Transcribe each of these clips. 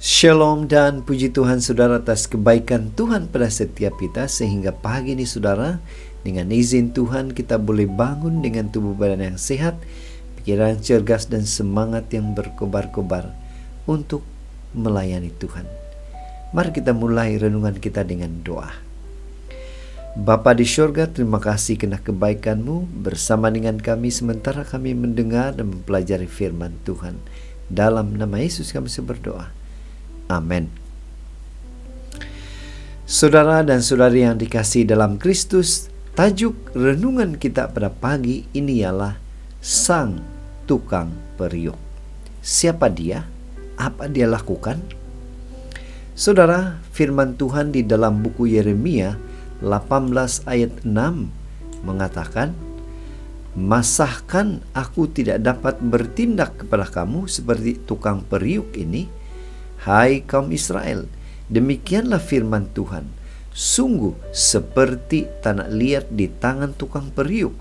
Shalom dan puji Tuhan saudara atas kebaikan Tuhan pada setiap kita, sehingga pagi ini saudara, dengan izin Tuhan kita boleh bangun dengan tubuh badan yang sehat, pikiran cergas dan semangat yang berkobar-kobar untuk melayani Tuhan. Mari kita mulai renungan kita dengan doa. Bapa di syurga, terima kasih karena kebaikan-Mu bersama dengan kami sementara kami mendengar dan mempelajari firman Tuhan. Dalam nama Yesus kami berdoa. Amin. Saudara dan saudari yang dikasihi dalam Kristus, tajuk renungan kita pada pagi ini ialah Sang Tukang Periuk. Siapa dia? Apa dia lakukan? Saudara, firman Tuhan di dalam buku Yeremia 18 ayat 6 mengatakan, "Masahkan aku tidak dapat bertindak kepada kamu seperti tukang periuk ini? Hai kaum Israel, demikianlah firman Tuhan, sungguh seperti tanah liat di tangan tukang periuk,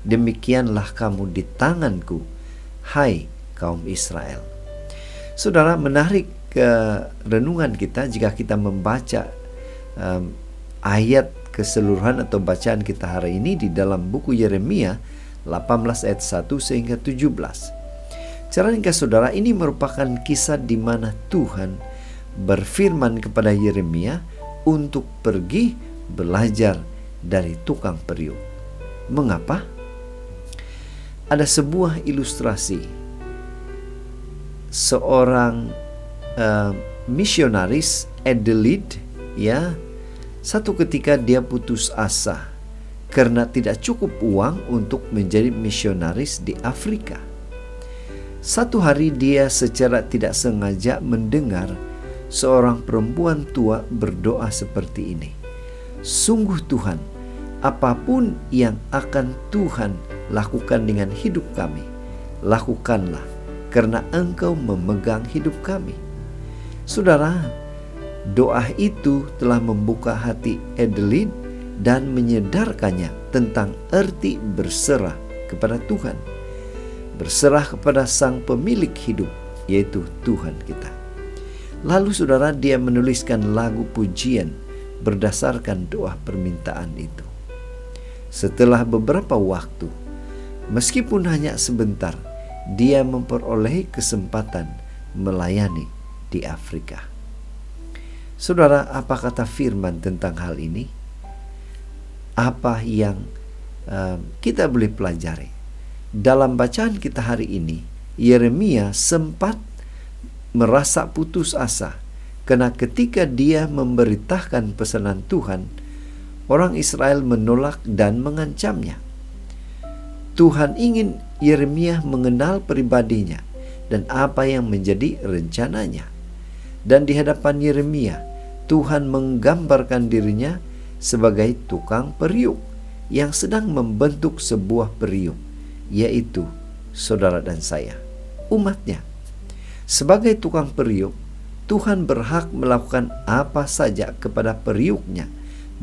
demikianlah kamu di tanganku, hai kaum Israel." Saudara, menarik ke renungan kita jika kita membaca ayat keseluruhan atau bacaan kita hari ini di dalam buku Yeremia 18 ayat 1 sehingga 17. Cara ringkas saudara, ini merupakan kisah di mana Tuhan berfirman kepada Yeremia untuk pergi belajar dari tukang periuk. Mengapa? Ada sebuah ilustrasi seorang misionaris Adelaide, ya, satu ketika dia putus asa karena tidak cukup uang untuk menjadi misionaris di Afrika. Satu hari dia secara tidak sengaja mendengar seorang perempuan tua berdoa seperti ini, "Sungguh Tuhan, apapun yang akan Tuhan lakukan dengan hidup kami, lakukanlah, karena Engkau memegang hidup kami." Saudara, doa itu telah membuka hati Adelaide dan menyadarkannya tentang arti berserah kepada Tuhan, berserah kepada Sang Pemilik hidup, yaitu Tuhan kita. Lalu saudara, dia menuliskan lagu pujian berdasarkan doa permintaan itu. Setelah beberapa waktu, meskipun hanya sebentar, dia memperoleh kesempatan melayani di Afrika. Saudara, apa kata firman tentang hal ini? Apa yang kita boleh pelajari? Dalam bacaan kita hari ini, Yeremia sempat merasa putus asa karena ketika dia memberitakan pesanan Tuhan, orang Israel menolak dan mengancamnya. Tuhan ingin Yeremia mengenal pribadinya dan apa yang menjadi rencananya. Dan di hadapan Yeremia, Tuhan menggambarkan dirinya sebagai tukang periuk yang sedang membentuk sebuah periuk, yaitu saudara dan saya, umatnya. Sebagai tukang periuk, Tuhan berhak melakukan apa saja kepada periuknya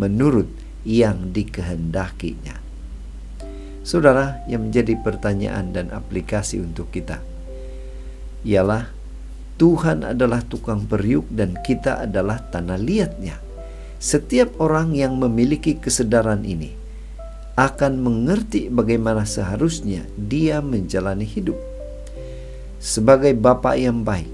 menurut yang dikehendakinya. Saudara, yang menjadi pertanyaan dan aplikasi untuk kita ialah, Tuhan adalah tukang periuk dan kita adalah tanah liatnya. Setiap orang yang memiliki kesadaran ini akan mengerti bagaimana seharusnya dia menjalani hidup. Sebagai Bapa yang baik,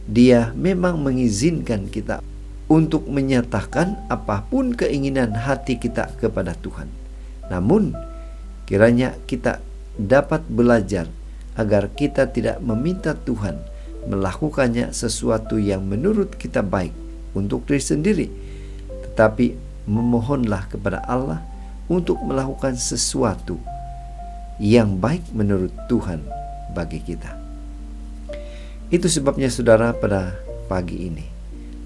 Dia memang mengizinkan kita untuk menyatakan apapun keinginan hati kita kepada Tuhan. Namun, kiranya kita dapat belajar agar kita tidak meminta Tuhan melakukannya sesuatu yang menurut kita baik untuk diri sendiri, tetapi memohonlah kepada Allah untuk melakukan sesuatu yang baik menurut Tuhan bagi kita. Itu sebabnya saudara, pada pagi ini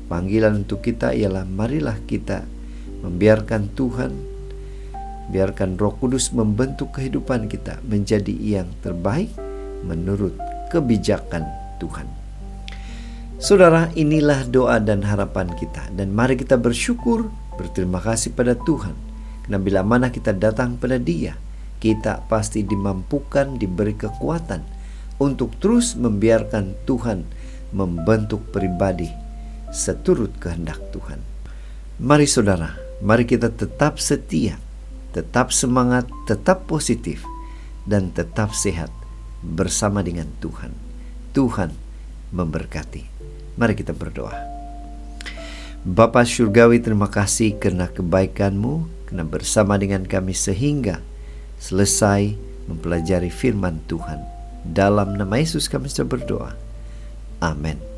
panggilan untuk kita ialah, marilah kita membiarkan Tuhan, biarkan Roh Kudus membentuk kehidupan kita menjadi yang terbaik menurut kebijakan Tuhan. Saudara, inilah doa dan harapan kita, dan mari kita bersyukur, berterima kasih pada Tuhan. Karena bila mana kita datang pada Dia, kita pasti dimampukan, diberi kekuatan untuk terus membiarkan Tuhan membentuk pribadi seturut kehendak Tuhan. Mari saudara, mari kita tetap setia, tetap semangat, tetap positif, dan tetap sehat bersama dengan Tuhan. Tuhan memberkati. Mari kita berdoa. Bapa Surgawi, terima kasih karena kebaikan-Mu, karena bersama dengan kami sehingga selesai mempelajari firman Tuhan. Dalam nama Yesus kami sudah berdoa. Amin.